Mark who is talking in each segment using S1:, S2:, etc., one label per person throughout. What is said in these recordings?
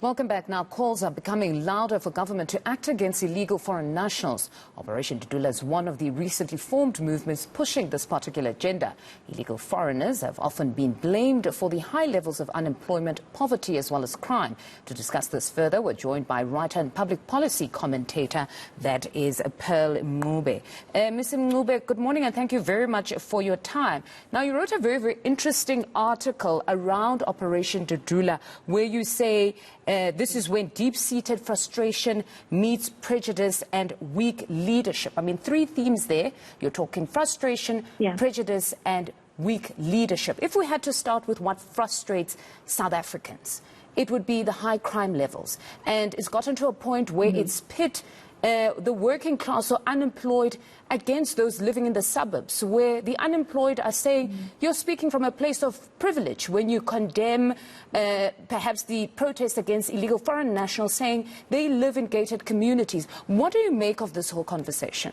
S1: Welcome back. Now, calls are becoming louder for government to act against illegal foreign nationals. Operation Dudula is one of the recently formed movements pushing this particular agenda. Illegal foreigners have often been blamed for the high levels of unemployment, poverty, as well as crime. To discuss this further, we're joined by writer and public policy commentator, that is Pearl Mncube. Ms. Mncube, good morning and thank you very much for your time. Now, you wrote a very, very interesting article around Operation Dudula, where you say this is when deep-seated frustration meets prejudice and weak leadership. I mean, three themes there. You're talking frustration, prejudice, and weak leadership. If we had to start with what frustrates South Africans, it would be the high crime levels. And it's gotten to a point where it's pit the working class or unemployed against those living in the suburbs, where the unemployed are saying you're speaking from a place of privilege when you condemn perhaps the protest against illegal foreign nationals, saying they live in gated communities. What do you make of this whole conversation?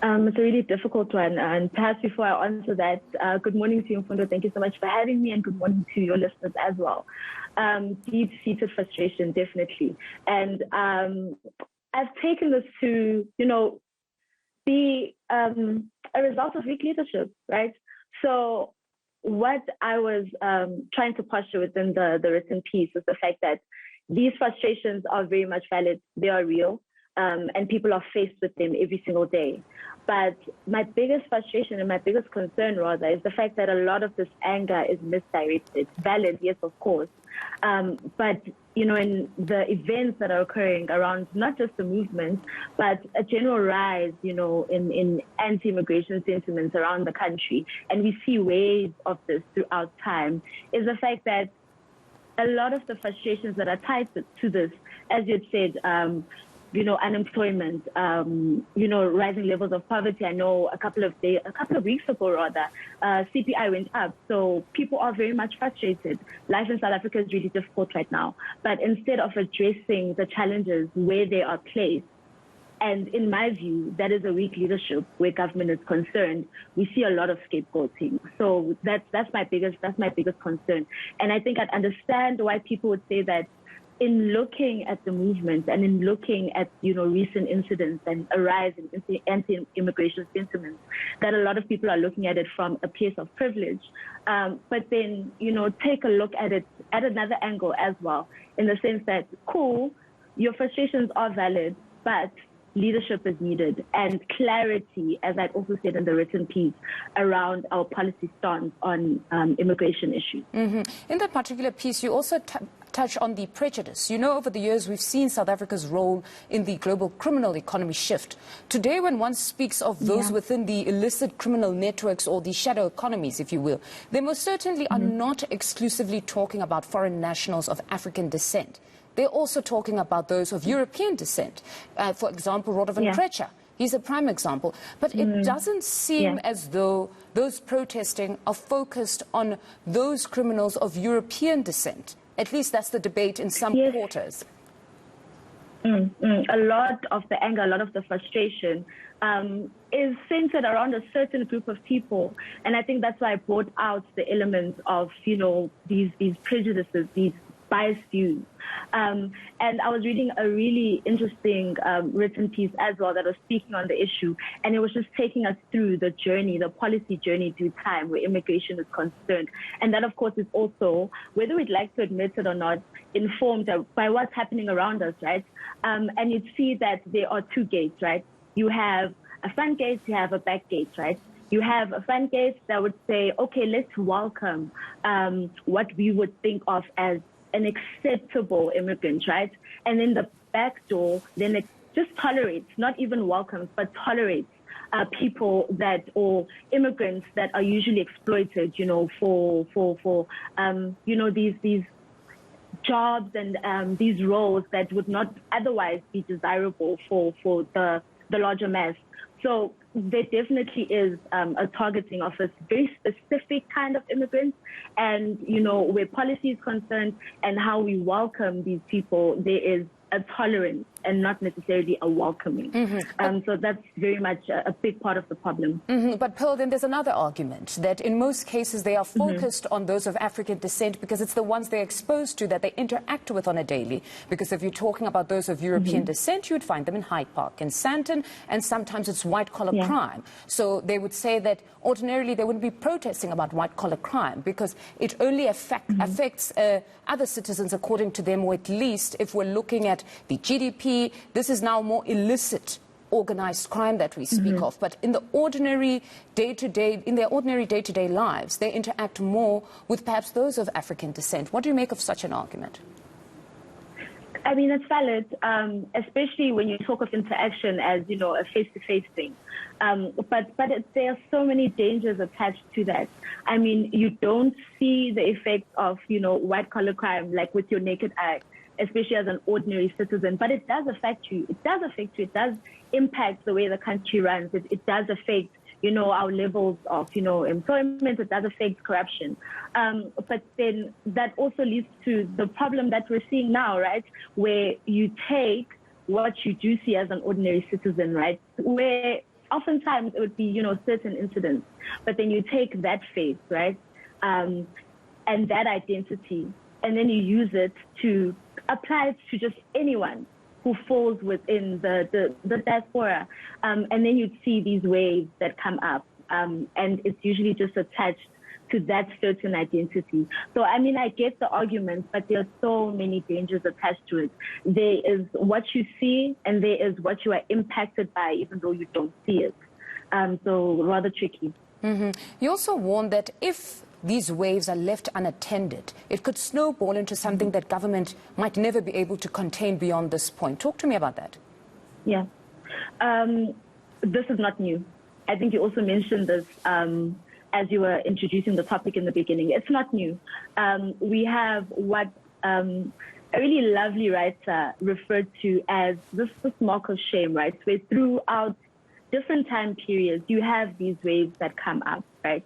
S2: It's a really difficult one, and perhaps before I answer that, good morning to you, Mfundo. Thank you so much for having me, and good morning to your listeners as well. Deep-seated frustration, definitely. And I've taken this to, be a result of weak leadership, right? So what I was trying to posture within the written piece is the fact that these frustrations are very much valid. They are real. And people are faced with them every single day. But my biggest frustration and my biggest concern, rather, is the fact that a lot of this anger is misdirected. Valid, yes, of course. But, in the events that are occurring around not just the movement, but a general rise, in anti-immigration sentiments around the country, and we see waves of this throughout time, is the fact that a lot of the frustrations that are tied to this, as you had said, unemployment, rising levels of poverty. I know a couple of weeks ago, rather, CPI went up. So people are very much frustrated. Life in South Africa is really difficult right now. But instead of addressing the challenges where they are placed, and in my view, that is a weak leadership where government is concerned, we see a lot of scapegoating. So that's my biggest concern. And I think I'd understand why people would say that in looking at the movement and in looking at, recent incidents and a rise in anti-immigration sentiments, that a lot of people are looking at it from a place of privilege. But then, take a look at it at another angle as well, in the sense that, cool, your frustrations are valid, but leadership is needed, and clarity, as I also said in the written piece, around our policy stance on immigration issues.
S1: In that particular piece, you also touch on the prejudice. Over the years, we've seen South Africa's role in the global criminal economy shift. Today, when one speaks of those within the illicit criminal networks or the shadow economies, if you will, they most certainly are not exclusively talking about foreign nationals of African descent. They're also talking about those of European descent. For example, Rodovan Prejudice. He's a prime example. But it doesn't seem as though those protesting are focused on those criminals of European descent. At least that's the debate in some quarters.
S2: A lot of the anger, a lot of the frustration is centered around a certain group of people. And I think that's why I brought out the elements of, these prejudices, these biased views. And I was reading a really interesting written piece as well that was speaking on the issue, and it was just taking us through the journey, the policy journey through time where immigration is concerned. And that, of course, is also, whether we'd like to admit it or not, informed by what's happening around us, right? And you'd see that there are two gates, right? You have a front gate, you have a back gate, right? You have a front gate that would say, okay, let's welcome what we would think of as an acceptable immigrant, right? And then the back door, then it just tolerates, not even welcomes, but tolerates people or immigrants that are usually exploited, for these jobs and these roles that would not otherwise be desirable for the larger mass. So there definitely is a targeting of a very specific kind of immigrants, and where policy is concerned and how we welcome these people, there is a tolerance and not necessarily a welcoming. So that's very much a big part of the problem.
S1: But Pearl, then there's another argument that in most cases they are focused on those of African descent because it's the ones they're exposed to, that they interact with on a daily. Because if you're talking about those of European descent, you would find them in Hyde Park, in Sandton, and sometimes it's white-collar crime. So they would say that ordinarily they wouldn't be protesting about white-collar crime because it only affects other citizens according to them, or at least if we're looking at the GDP, this is now more illicit organized crime that we speak of. But in the ordinary day-to-day, in their ordinary day-to-day lives, they interact more with perhaps those of African descent. What do you make of such an argument?
S2: I mean, it's valid, especially when you talk of interaction as, you know, a face-to-face thing. But there are so many dangers attached to that. I mean, you don't see the effects of, you know, white-collar crime like with your naked eye, especially as an ordinary citizen. But it does affect you. It does affect you. It does impact the way the country runs. It does affect, you know, our levels of, you know, employment. It does affect corruption. But then that also leads to the problem that we're seeing now, right? Where you take what you do see as an ordinary citizen, right? Where oftentimes it would be, you know, certain incidents, but then you take that face, right? And that identity, and then you use it to apply it to just anyone who falls within the diaspora. And then you'd see these waves that come up. And it's usually just attached to that certain identity. So, I mean, I get the argument, but there are so many dangers attached to it. There is what you see, and there is what you are impacted by, even though you don't see it. So rather tricky.
S1: You also warned that if these waves are left unattended, it could snowball into something that government might never be able to contain beyond this point. Talk to me about that. Yeah.
S2: This is not new. I think you also mentioned this as you were introducing the topic in the beginning. It's not new. We have what a really lovely writer referred to as this mark of shame, right? Where throughout different time periods, you have these waves that come up, right?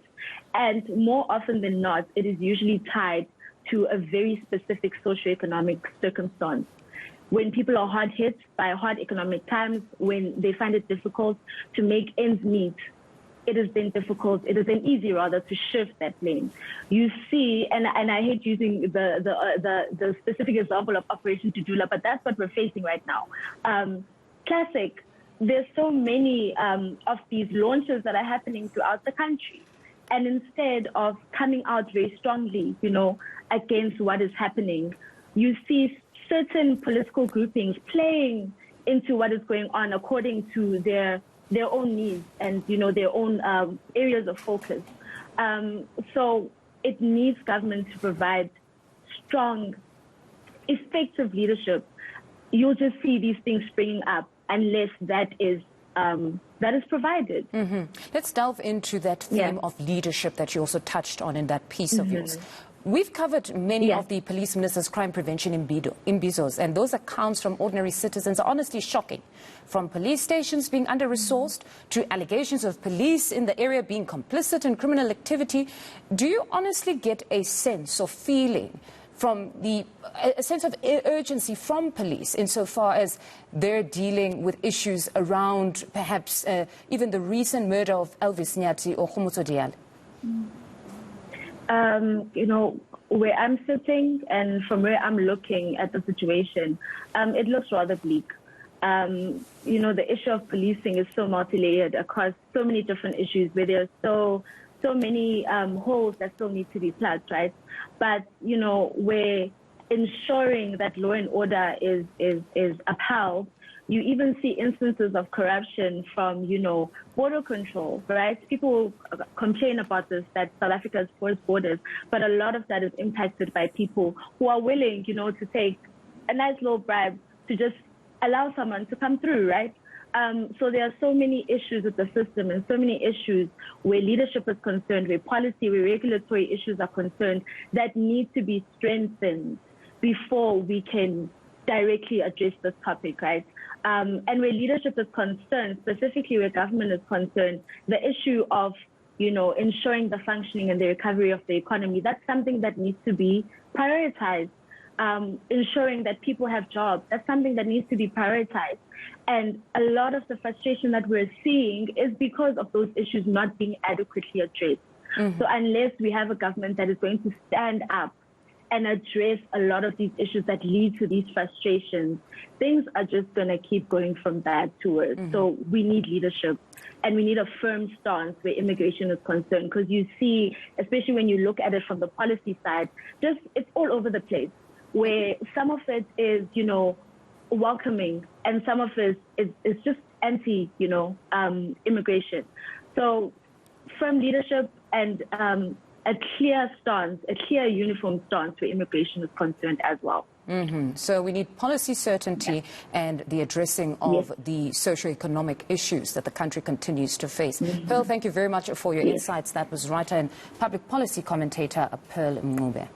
S2: And more often than not, it is usually tied to a very specific socioeconomic circumstance. When people are hard hit by hard economic times, when they find it difficult to make ends meet, it has been difficult, it has been easy rather to shift that blame. You see, and I hate using the specific example of Operation Dudula, but that's what we're facing right now. Classic. There's so many of these launches that are happening throughout the country. And instead of coming out very strongly, you know, against what is happening, you see certain political groupings playing into what is going on according to their own needs and, you know, their own areas of focus. So it needs government to provide strong, effective leadership. You'll just see these things springing up unless that is provided.
S1: Let's delve into that theme of leadership that you also touched on in that piece of yours. We've covered many of the police minister's crime prevention imbizos, and those accounts from ordinary citizens are honestly shocking. From police stations being under-resourced to allegations of police in the area being complicit in criminal activity, do you honestly get a sense of feeling from a sense of urgency from police insofar as they're dealing with issues around perhaps even the recent murder of Elvis Nyati or Khomotso Diale?
S2: You know, where I'm sitting and from where I'm looking at the situation, it looks rather bleak. You know, the issue of policing is so multi-layered across so many different issues where there are so many holes that still need to be plugged, right? But, you know, where ensuring that law and order is upheld, you even see instances of corruption from, you know, border control, right? People complain about this, that South Africa has porous borders, but a lot of that is impacted by people who are willing, you know, to take a nice little bribe to just allow someone to come through, right? So there are so many issues with the system and so many issues where leadership is concerned, where policy, where regulatory issues are concerned that need to be strengthened before we can directly address this topic, right? And where leadership is concerned, specifically where government is concerned, the issue of, you know, ensuring the functioning and the recovery of the economy, that's something that needs to be prioritized. ensuring that people have jobs. That's something that needs to be prioritized. And a lot of the frustration that we're seeing is because of those issues not being adequately addressed. So unless we have a government that is going to stand up and address a lot of these issues that lead to these frustrations, things are just going to keep going from bad to worse. So we need leadership, and we need a firm stance where immigration is concerned, because you see, especially when you look at it from the policy side, just it's all over the place, where some of it is, you know, welcoming, and some of it is just anti, you know, immigration. So firm leadership and a clear stance, a clear uniform stance where immigration is concerned as well.
S1: So we need policy certainty and the addressing of the socio-economic issues that the country continues to face. Pearl, thank you very much for your insights. That was writer and public policy commentator Pearl Mncube.